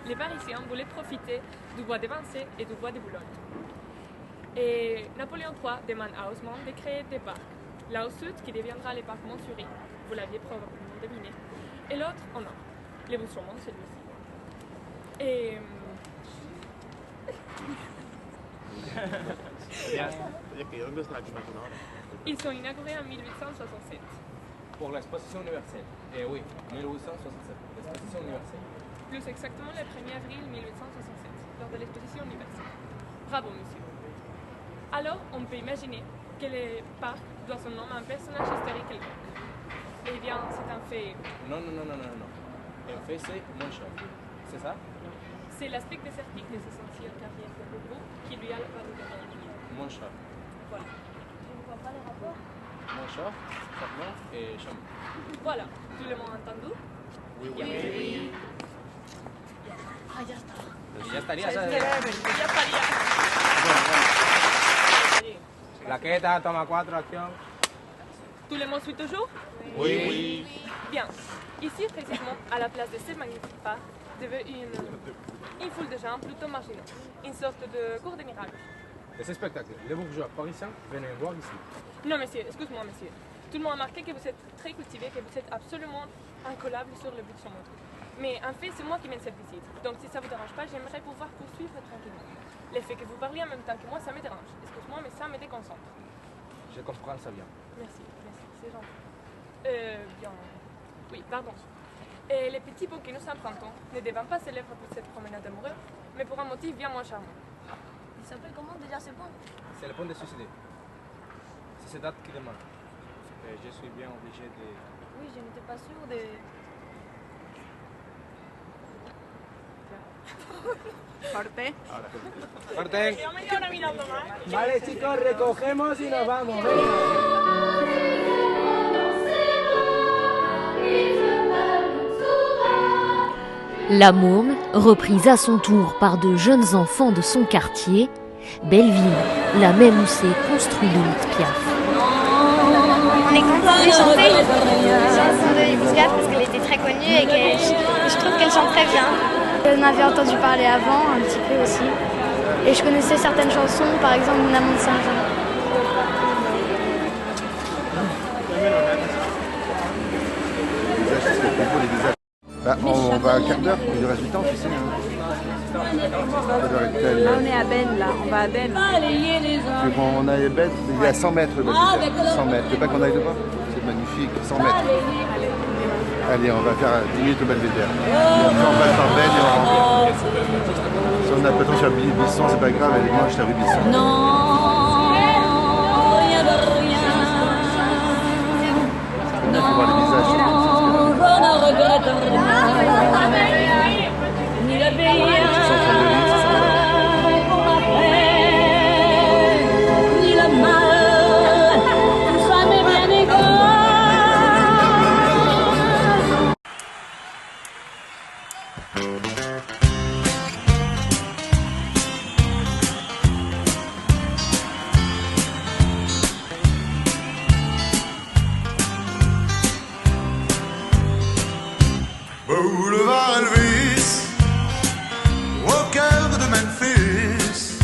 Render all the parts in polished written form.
les Parisiens voulaient profiter du bois de Vincennes et du bois de Boulogne. Et Napoléon III demande à Haussmann de créer des parcs. L'un au sud qui deviendra le parc Montsouris, vous l'aviez probablement deviné, et l'autre au nord, les Bouches-Chaumont, celui-ci. Et ils sont inaugurés en 1867. Pour l'exposition universelle. Oui, 1867, l'exposition universelle. Plus exactement le 1er avril 1867, lors de l'exposition universelle. Bravo, monsieur. Alors, on peut imaginer que le parc doit son nom à un personnage historique quelconque. Eh bien, c'est un fait... Non. Un fait, c'est Montchalm. C'est ça? C'est l'aspect désertique de ces anciennes carrières de Bourbeau qui lui a pas de donner. Montchalm. Voilà. Je ne vois pas les rapports. Montchalm, Châtillon et Chaumont. Voilà. Tout le monde entendu? Oui. Ah, ya está. Ya estaría. Ya estaría. Plaqueta, toma 4, acción. Tout le monde suit toujours? Oui. Bien. Ici, précisément, à la place de ce magnifique parc, devait une foule de gens plutôt marginaux. Une sorte de cours des miracles. Et ce spectacle, les bourgeois parisiens viennent voir ici. Non, monsieur, excuse-moi, monsieur. Tout le monde a remarqué que vous êtes très cultivé, que vous êtes absolument incollable sur le but de son montre. Mais en fait, c'est moi qui mène cette visite. Donc, si ça ne vous dérange pas, j'aimerais pouvoir poursuivre tranquillement. Le fait que vous parliez en même temps que moi, ça me dérange. Excuse-moi, mais ça me déconcentre. Je comprends ça bien. Merci, c'est gentil. Bien. Oui, pardon. Et les petits pots que nous empruntons ne devront pas s'élèver pour cette promenade amoureuse, mais pour un motif bien moins charmant. Il s'appelle comment déjà ce pont? C'est le pont de suicide. C'est cette date qui demande. Je suis bien obligé de... Oui, je n'étais pas sûre de... Corte. ¡Corten! Yo me quedo ahora mirando más. Vale, chicos, recogemos y nos vamos. Venga. La Môme, reprise à son tour par de jeunes enfants de son quartier, Belleville, la même où s'est construit Edith Piaf. On est content de chanter la chanson de Edith Piaf parce qu'elle était très connue et que je trouve qu'elle chante très bien. J'en avais entendu parler avant, un petit peu aussi. Et je connaissais certaines chansons, par exemple Mon amant de Saint-Jean. On va à un quart d'heure, il reste du temps, tu sais. Là, on est à Ben, là. On va à Ben. On a Ben, il est à 100 mètres, le Belvédère. 100 mètres. Tu veux pas qu'on aille devant? C'est magnifique, 100 mètres. Allez, on va faire 10 minutes au Belvédère. Et après, on passe par Ben et on rentre. Si on a pas de temps sur Bisson, c'est pas grave, allez, moi je t'arrive Bisson. Non, rien de rien. Il faut voir les visages. Je ne regrette rien. Ni la vie, ni le mal. Tout ça m'est bien égal. Boulevard Elvis, au cœur de Memphis,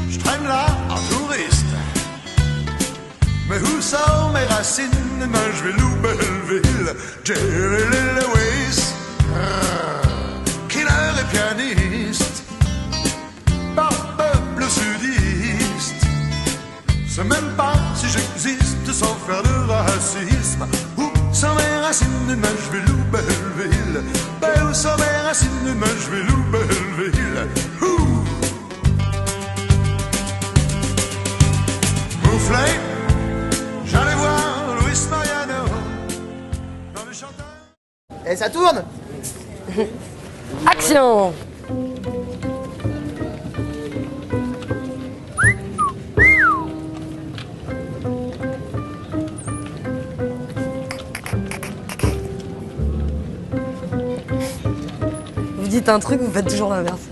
je traîne là en touriste. Mais où sont mes racines? Ben, je vais loup Belleville, Jerry Lee Lewis, killer et pianiste, par peuple sudiste. C'est même pas si j'existe sans faire de racisme. Où sont mes racines? Ben, je vais loup Belleville. Ben, où sont mes racines? Ben, je vais loup Belleville. Mouflé, j'allais voir Luis Mariano dans le chanteur. Et ça tourne. Action! Vous dites un truc, vous faites toujours l'inverse.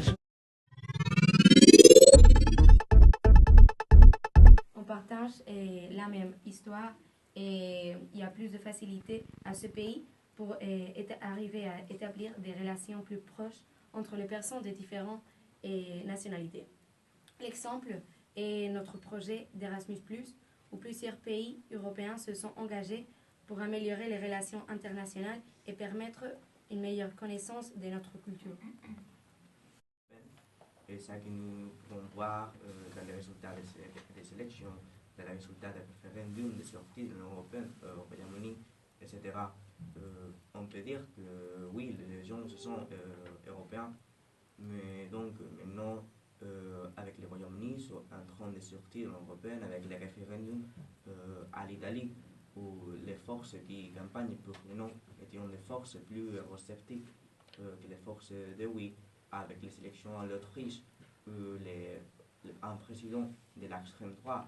On partage la même histoire et il y a plus de facilité à ce pays pour arriver à établir des relations plus proches entre les personnes de différentes nationalités. L'exemple est notre projet d'Erasmus+, où plusieurs pays européens se sont engagés pour améliorer les relations internationales et permettre une meilleure connaissance de notre culture. Et ça que nous pouvons voir dans les résultats des élections, dans les résultats des référendums de sortie de l'Union européenne, au Royaume-Uni, etc. On peut dire que oui, les gens se sont européens, mais donc maintenant, avec le Royaume-Uni sont en train de sortir de l'Union européenne avec les référendums à l'Italie, où les forces qui campagnent pour le non étaient des forces plus eurosceptiques que les forces de oui, avec les élections à l'Autriche, un président de l'extrême droite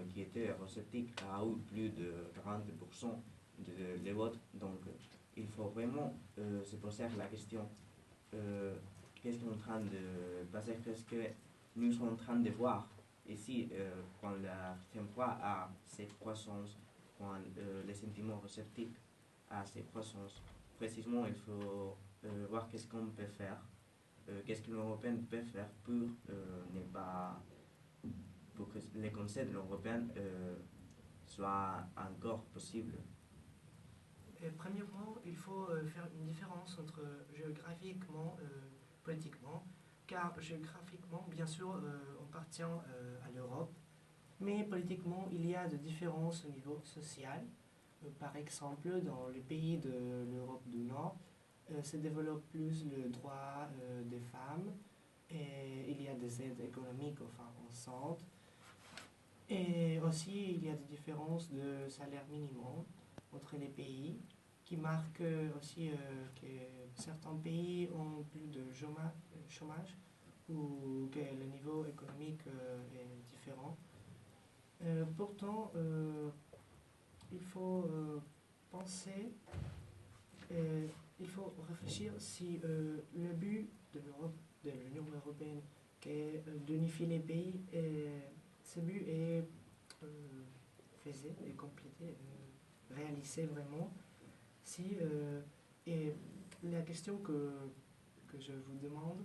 qui était eurosceptique a eu plus de 40% des votes. Donc il faut vraiment se poser la question qu'est-ce qu'on est en train de passer, qu'est-ce que nous sommes en train de voir ici quand l'extrême droite a ses croissances, quand les sentiments réceptifs a ses croissances. Précisément, il faut voir qu'est-ce qu'on peut faire, qu'est-ce que l'Union européenne peut faire pour ne pas pour que les conseils de l'Union européenne soient encore possibles. Premièrement, il faut faire une différence entre géographiquement et politiquement, car géographiquement, bien sûr, on appartient à l'Europe, mais politiquement, il y a des différences au niveau social. Par exemple, dans les pays de l'Europe du Nord, se développe plus le droit des femmes, et il y a des aides économiques aux femmes enceintes. Et aussi, il y a des différences de salaire minimum entre les pays, qui marquent aussi que certains pays ont plus de chômage ou que le niveau économique est différent. Pourtant, il faut penser, il faut réfléchir si le but de l'Union européenne, qui est d'unifier les pays, ce but est fait et complété, réalisé vraiment. Et la question que je vous demande,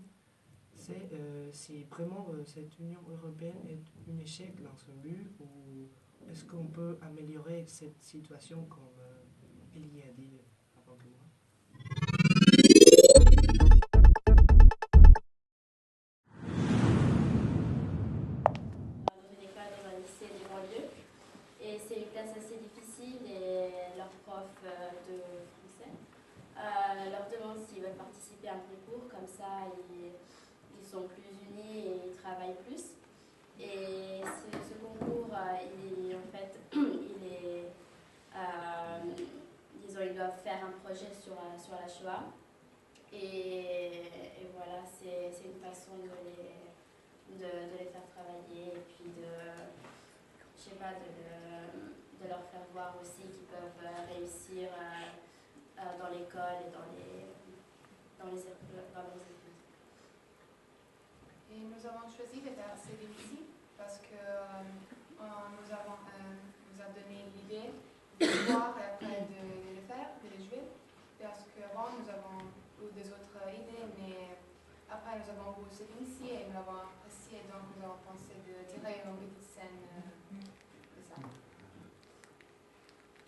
c'est si vraiment cette Union européenne est un échec dans son but, ou est-ce qu'on peut améliorer cette situation comme il y a dit avant que moi. Dans une école dans un lycée de banlieue, et c'est une classe assez difficile, et leurs profs de français leur demandent s'ils veulent participer à un concours, comme ça ils sont plus unis et ils travaillent plus. Et ce concours, ils doivent faire un projet sur la Shoah. Et voilà, c'est une façon de les faire travailler, et puis de leur faire voir aussi qu'ils peuvent réussir dans l'école et dans leurs études. Et nous avons choisi de faire assez difficile parce que nous a donné l'idée de voir et après de le faire, de le jouer. Parce qu'avant nous avons eu des autres idées, mais après nous avons eu cette ici et nous l'avons apprécié, donc nous avons pensé de tirer une petite scène de ça.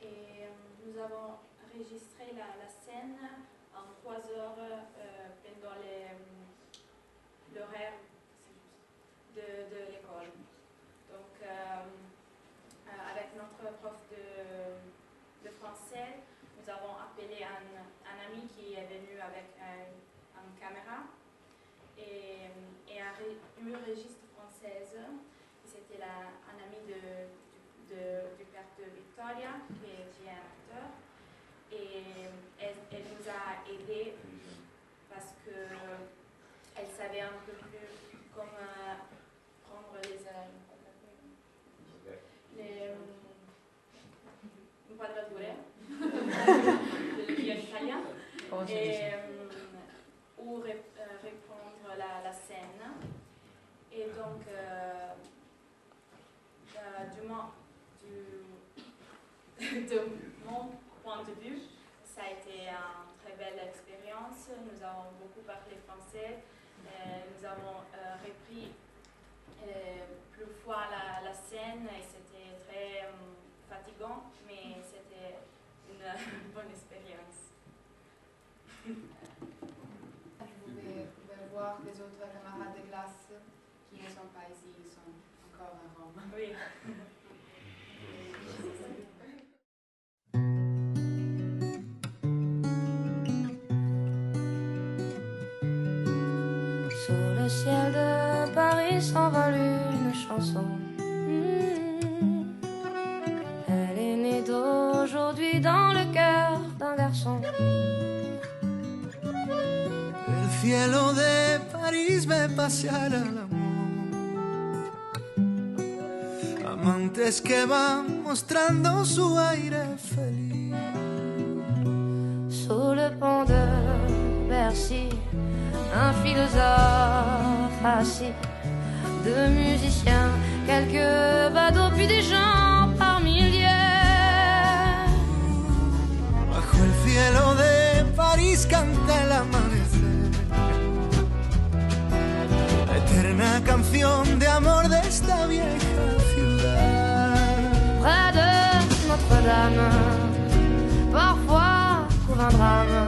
Et nous avons enregistré la scène en 3 heures pendant l'horaire de l'école. Donc, avec notre prof de français, nous avons appelé un ami qui est venu avec une caméra et une registre française. C'était un ami du père de Victoria, qui est un acteur. Et elle nous a aidés parce qu'elle savait un peu plus comment prendre inquadrature de dire en italien ou reprendre la scène. Et donc, de mon point de vue, ça a été un très belle expérience. Nous avons beaucoup parlé français. Nous avons repris plus fois la scène et c'était très fatigant, mais c'était une bonne expérience. Vous pouvez voir les autres camarades de classe qui ne sont pas ici, ils sont encore à Rome. Oui. Sous le ciel de Paris s'envole une chanson. Elle est née d'aujourd'hui dans le cœur d'un garçon. El cielo de París ve pasear al amor. Amantes que van mostrando su aire feliz. Sous le pont de Bercy, un philosophe assis, deux musiciens, quelques badauds, puis des gens par milliers. Bajo el cielo de París canta el amanecer, la eterna canción de amor de esta vieja ciudad. Près de Notre-Dame, parfois couvre un drame,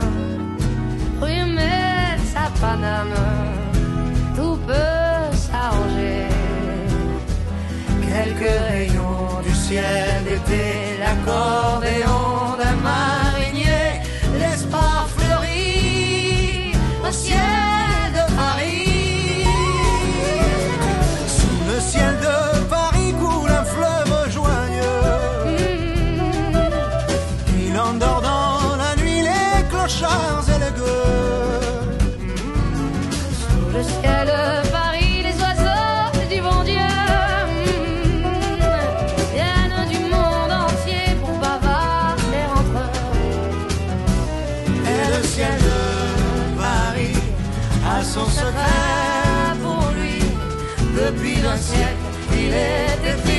rue Metz à Paname, tout peut s'arranger. Quelques rayons du ciel d'été, l'accordéon d'un marinier, l'espoir fleurit au ciel de Paris. Sous le ciel de Paris coule un fleuve joyeux. Il endort dans la nuit les clochards et les gueux. Sous le ciel de Paris, les oiseaux du bon Dieu viennent du monde entier pour bavarder entre eux. Et le ciel de Paris a son secret pour lui. Depuis un siècle, il est écrit